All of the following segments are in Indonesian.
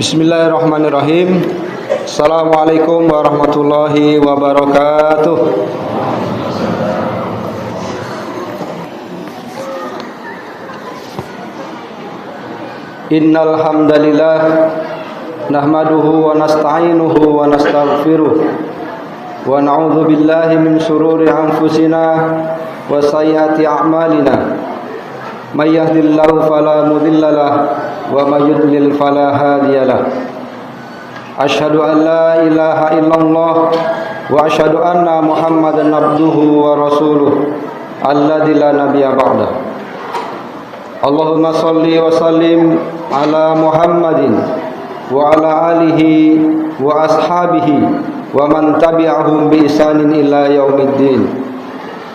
Bismillahirrahmanirrahim. Assalamualaikum warahmatullahi wabarakatuh. Innal hamdalillah nahmaduhu wa nasta'inuhu wa nastaghfiruh wa na'udzu billahi min shururi anfusina wa sayyiati a'malina. May yahdihillahu fala mudilla lahu wa may yudlil fala hadiya lahu. Asyhadu an la ilaha illallah wa asyhadu anna Muhammadan abduhu wa rasuluh alladzi la nabiyya ba'da. Allahumma shalli wa sallim ala Muhammadin wa ala alihi wa ashabihi wa man tabi'ahum bi ihsanin ila yaumiddin.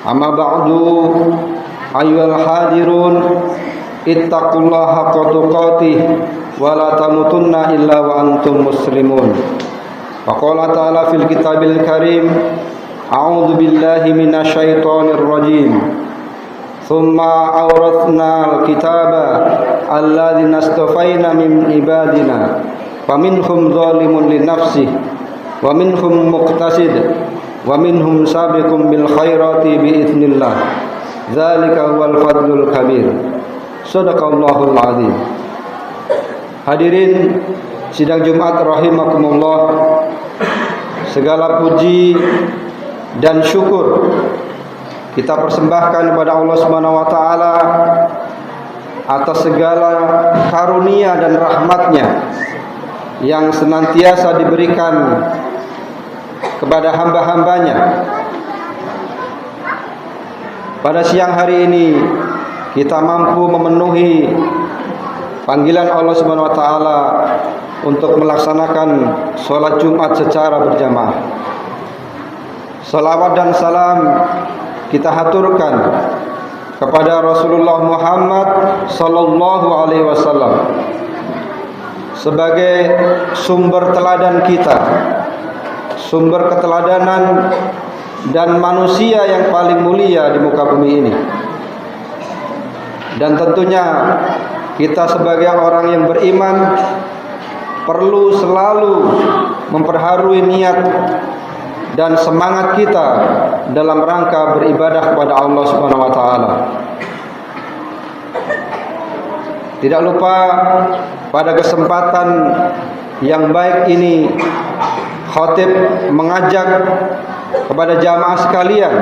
Amma ba'du, ayyuhal hadirun, ittaqullaha haqqa tuqatih wa la tamutunna illa wa antum muslimun. Faqala ta'ala fil kitabil karim, a'udzu billahi minasyaitonir rajim. Thumma awrathna al-kitaba alladzina astafaina min ibadina faminhum zalimun li nafsihi wa minhum muqtasid wa minhum sabiqun bil khairati bi idznillah. Dzalika huwal fadlul kabir. Shadaqallahul azim. Hadirin sidang Jumat rahimakumullah, segala puji dan syukur kita persembahkan kepada Allah Subhanahu wa taala atas segala karunia dan rahmat-Nya yang senantiasa diberikan kepada hamba-hambanya. Pada siang hari ini kita mampu memenuhi panggilan Allah Subhanahu wa taala untuk melaksanakan sholat Jumat secara berjamaah. Salawat dan salam kita haturkan kepada Rasulullah Muhammad sallallahu alaihi wasallam sebagai sumber teladan kita, sumber keteladanan dan manusia yang paling mulia di muka bumi ini. Dan tentunya kita sebagai orang yang beriman perlu selalu memperharui niat dan semangat kita dalam rangka beribadah kepada Allah Subhanahu wa taala. Tidak lupa pada kesempatan yang baik ini khatib mengajak kepada jamaah sekalian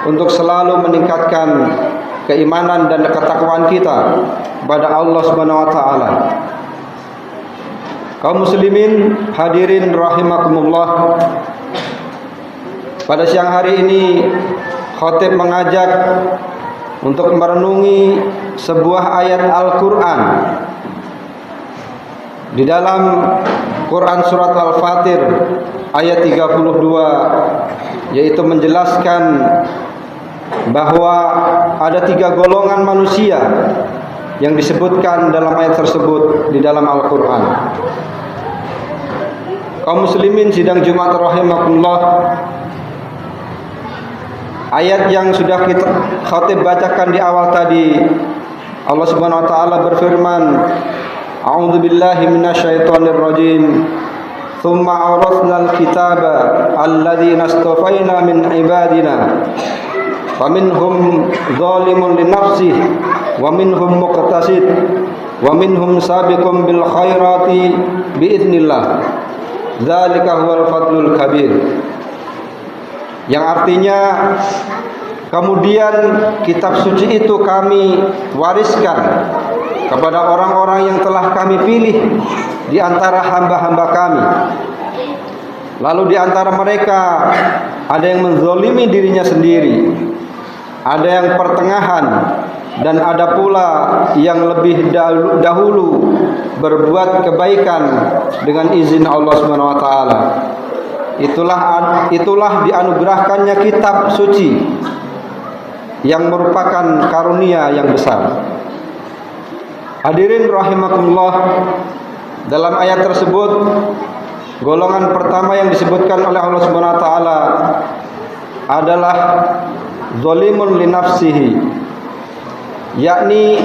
untuk selalu meningkatkan keimanan dan ketakwaan kita kepada Allah Subhanahu wa taala. Kaum muslimin hadirin rahimakumullah, pada siang hari ini khatib mengajak untuk merenungi sebuah ayat Al-Qur'an di dalam Quran surat Al-Fatir ayat 32, yaitu menjelaskan bahwa ada 3 golongan manusia yang disebutkan dalam ayat tersebut di dalam Al-Qur'an. Kaum muslimin sidang Jumat rahimakumullah, ayat yang sudah kita khatib bacakan di awal tadi, Allah Subhanahu wa taala berfirman, a'udzu billahi minasyaitonir rajim. Tsumma awrathnal kitaba alladzina astafaina min ibadina faminhum zalimun li nafsihi wa minhum muqtasid wa minhum sabiqun bil khairati bi idznillah. Dzalika huwal fadlul kabir. Yang artinya, kemudian kitab suci itu kami wariskan kepada orang-orang yang telah kami pilih di antara hamba-hamba kami. Lalu di antara mereka ada yang menzolimi dirinya sendiri, ada yang pertengahan, dan ada pula yang lebih dahulu berbuat kebaikan dengan izin Allah Subhanahu wa taala. Itulah dianugerahkannya kitab suci yang merupakan karunia yang besar. Hadirin rahimakumullah, dalam ayat tersebut golongan pertama yang disebutkan oleh Allah Subhanahu wa taala adalah zalimun li nafsihi, yakni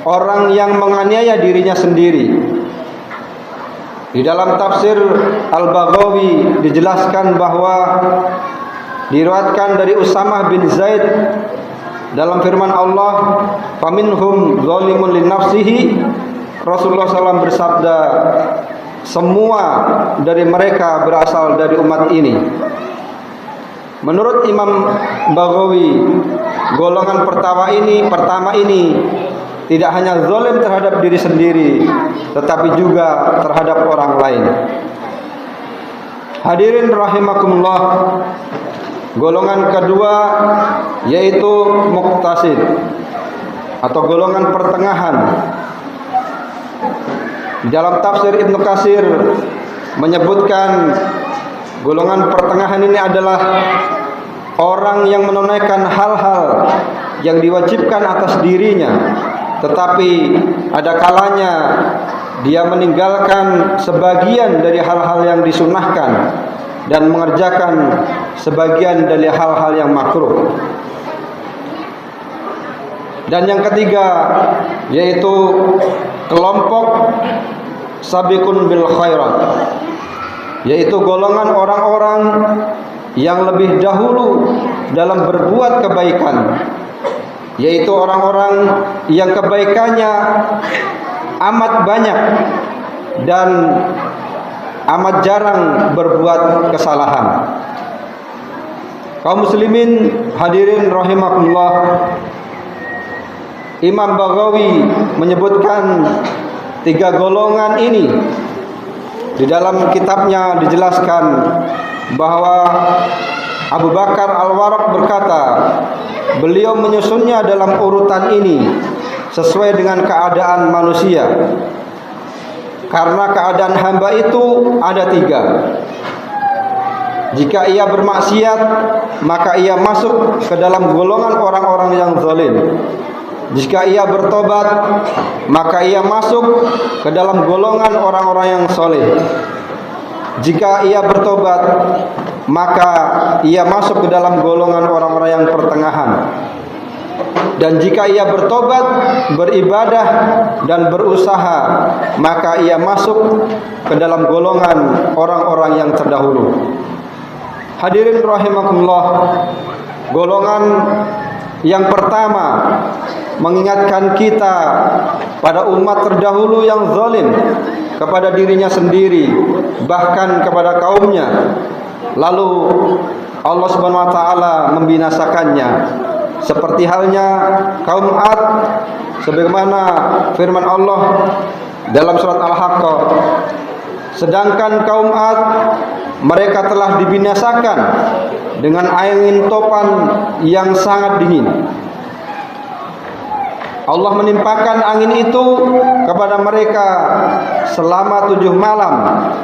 orang yang menganiaya dirinya sendiri. Di dalam tafsir Al-Baghawi dijelaskan bahwa diriwayatkan dari Usamah bin Zaid dalam firman Allah, "Faminhum zalimun li nafsihi." Rasulullah SAW bersabda, semua dari mereka berasal dari umat ini. Menurut Imam Baghawi, golongan pertama ini tidak hanya zalim terhadap diri sendiri, tetapi juga terhadap orang lain. Hadirin rahimakumullah, golongan kedua yaitu muqtasid atau golongan pertengahan. Di dalam tafsir Ibnu Katsir menyebutkan golongan pertengahan ini adalah orang yang menunaikan hal-hal yang diwajibkan atas dirinya, tetapi ada kalanya dia meninggalkan sebagian dari hal-hal yang disunahkan dan mengerjakan sebagian dari hal-hal yang makruh. Dan yang ketiga yaitu kelompok sabiqun bil khairat, yaitu golongan orang-orang yang lebih dahulu dalam berbuat kebaikan, yaitu orang-orang yang kebaikannya amat banyak dan amat jarang berbuat kesalahan. Kaum muslimin hadirin rahimakumullah, Imam Baghawi menyebutkan 3 golongan ini. Di dalam kitabnya dijelaskan bahwa Abu Bakar Al-Warraq berkata, beliau menyusunnya dalam urutan ini sesuai dengan keadaan manusia, karena keadaan hamba itu ada 3. Jika ia bermaksiat, maka ia masuk ke dalam golongan orang-orang yang zalim. Jika ia bertobat, maka ia masuk ke dalam golongan orang-orang yang soleh. Jika ia bertobat, maka ia masuk ke dalam golongan orang-orang yang pertengahan. Dan jika ia bertobat, beribadah dan berusaha, maka ia masuk ke dalam golongan orang-orang yang terdahulu. Hadirin rahimakumullah, golongan yang pertama mengingatkan kita pada umat terdahulu yang zalim kepada dirinya sendiri, bahkan kepada kaumnya. Lalu Allah Subhanahu wa taala membinasakannya, seperti halnya kaum Ad, sebagaimana firman Allah dalam surat Al-Haqqah, sedangkan kaum Ad mereka telah dibinasakan dengan angin topan yang sangat dingin. Allah menimpakan angin itu kepada mereka selama 7 malam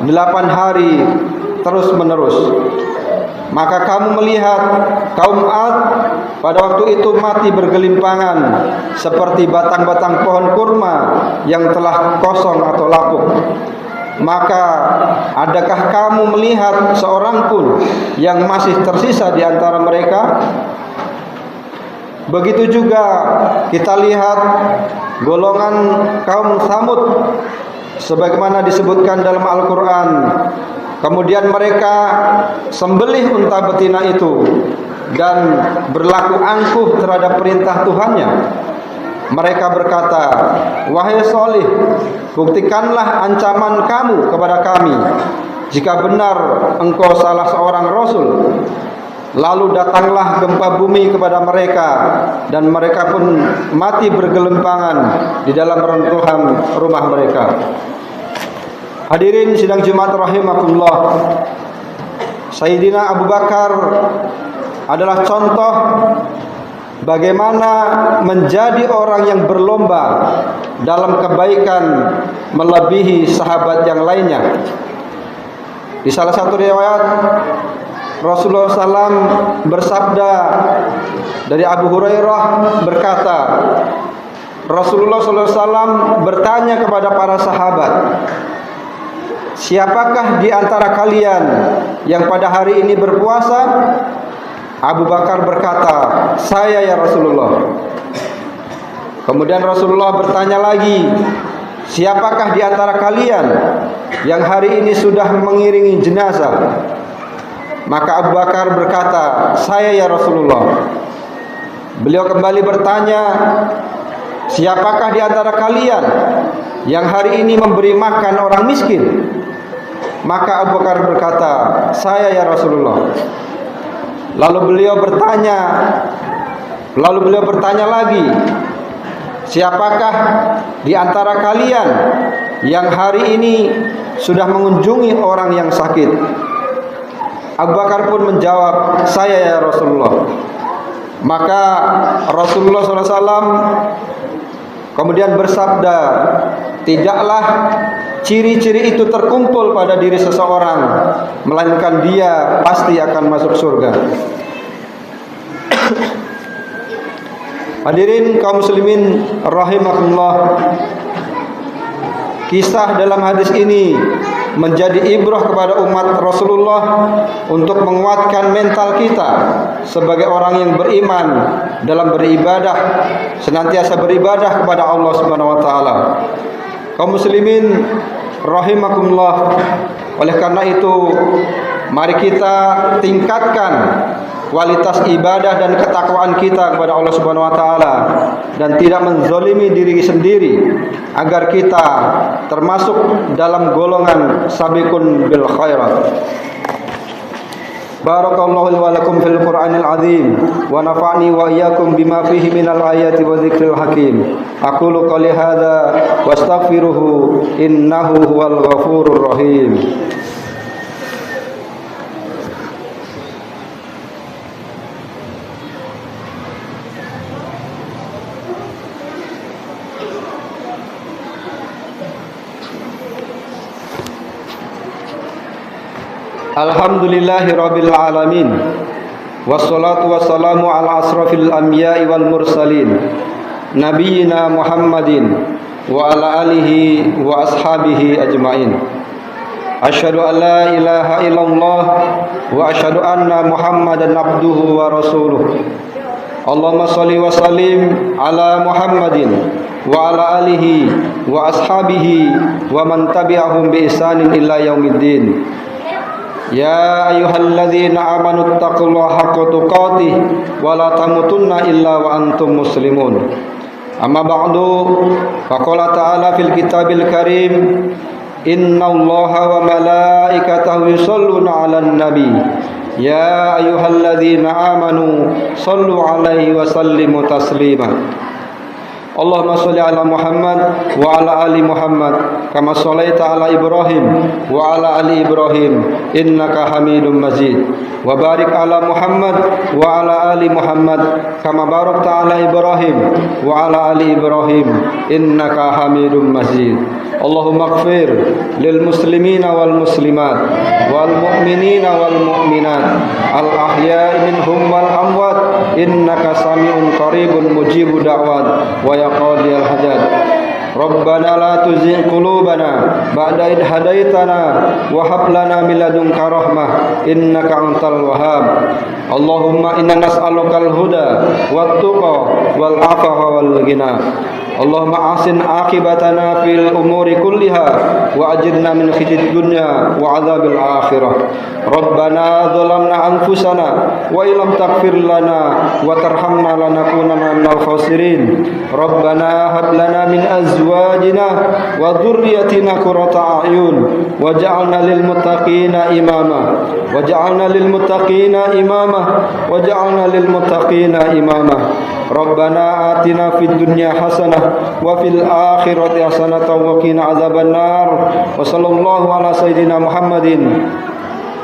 8 hari terus menerus. Maka kamu melihat kaum Ad pada waktu itu mati bergelimpangan seperti batang-batang pohon kurma yang telah kosong atau lapuk. Maka adakah kamu melihat seorang pun yang masih tersisa di antara mereka? Begitu juga kita lihat golongan kaum Tsamud, sebagaimana disebutkan dalam Al-Quran. Kemudian mereka sembelih unta betina itu dan berlaku angkuh terhadap perintah Tuhannya. Mereka berkata, wahai Salih, buktikanlah ancaman kamu kepada kami jika benar engkau salah seorang rasul. Lalu datanglah gempa bumi kepada mereka, dan mereka pun mati bergelimpangan di dalam reruntuhan rumah mereka. Hadirin sidang Jumat rahimakumullah, Sayyidina Abu Bakar adalah contoh bagaimana menjadi orang yang berlomba dalam kebaikan melebihi sahabat yang lainnya. Di salah satu riwayat Rasulullah SAW bersabda dari Abu Hurairah berkata, Rasulullah SAW bertanya kepada para sahabat, siapakah di antara kalian yang pada hari ini berpuasa? Abu Bakar berkata, saya ya Rasulullah. Kemudian Rasulullah bertanya lagi, siapakah di antara kalian yang hari ini sudah mengiringi jenazah. Maka Abu Bakar berkata, saya ya Rasulullah. Beliau kembali bertanya, siapakah di antara kalian yang hari ini memberi makan orang miskin? Maka Abu Bakar berkata, saya ya Rasulullah. Lalu beliau bertanya lagi, siapakah di antara kalian yang hari ini sudah mengunjungi orang yang sakit? Abu Bakar pun menjawab, saya ya Rasulullah. Maka Rasulullah SAW kemudian bersabda, tidaklah ciri-ciri itu terkumpul pada diri seseorang, melainkan dia pasti akan masuk surga. Hadirin kaum muslimin rahimakumullah, kisah dalam hadis ini menjadi ibrah kepada umat Rasulullah untuk menguatkan mental kita sebagai orang yang beriman dalam beribadah, senantiasa beribadah kepada Allah Subhanahu wa taala. Kaum muslimin rahimakumullah, oleh karena itu mari kita tingkatkan kualitas ibadah dan ketakwaan kita kepada Allah Subhanahu wa taala dan tidak menzalimi diri sendiri agar kita termasuk dalam golongan sabiqun bil khairat. Barakallahu li wa lakum fil Qur'anil azim wa nafa'ni wa iyyakum bima fihi minal ayati wa dzikril hakim. Aqulu qouli hadza wastaghfiruhu innahu huwal ghafurur rahim. Alhamdulillahi rabbil alamin, wassalatu wassalamu ala asrafil anbiya'i wal mursalin, nabiyyina Muhammadin wa ala alihi wa ashabihi ajma'in. Asyhadu an la ilaha illallah wa asyhadu anna Muhammadan abduhu wa rasuluh. Allahumma shalli wa sallim ala Muhammadin wa ala alihi wa ashabihi wa man tabi'ahum bi ihsanin ila yaumiddin. Ya ayyuhalladzina amanu taqullaha haqqa tuqatih wa la tamutunna illa wa antum muslimun. Amma ba'du, faqala ta'ala fil kitabil karim, innallaha wa malaikatahu yusholluna 'alan nabi. Ya ayyuhalladzina amanu shallu 'alaihi wa sallimu taslima. Allahumma sholli ala Muhammad wa ala ali Muhammad kama shallaita ala Ibrahim wa ala ali Ibrahim innaka Hamidum Majid. Wa barik ala Muhammad wa ala ali Muhammad kama barakta ala Ibrahim wa ala ali Ibrahim innaka Hamidum Majid. Allahumma ighfir lil muslimina wal muslimat wal mu'minina wal mu'minat al ahya'i minhum wal amwat innaka sami'un qaribun mujibud da'wat wa qadiyal hajat. Rabbana la tuzigh qulubana ba'da idh hadaitana wa hab lana min ladunka rahmah innaka antal wahhab. Allahumma inna nas'alukal huda wat tuqa wal afafa wal ghina. Allahumma ahsin aqibatana fil umuri kulliha wa ajirna min khizyid dunya wa adzabil akhirah. Rabbana zalamna anfusana wa illam taghfir lana wa tarhamna lanakunanna minal khasirin. Rabbana hab lana min azwajina wa dhurriyyatina qurrata a'yun waj'alna lil muttaqina imama waj'alna lil muttaqina imama waj'alna lil muttaqina imama. Rabbana atina fid dunya hasanah wa fil akhirati hasanah wa qina adzabannar. Wa sallallahu ala sayyidina Muhammadin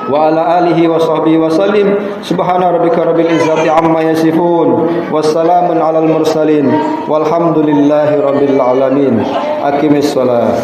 wa ala alihi wa sahbihi wa sallim. Subhana rabbika rabbil izzati amma yasifun wassalamun alal mursalin walhamdulillahi rabbil alamin. Aqimis shalah.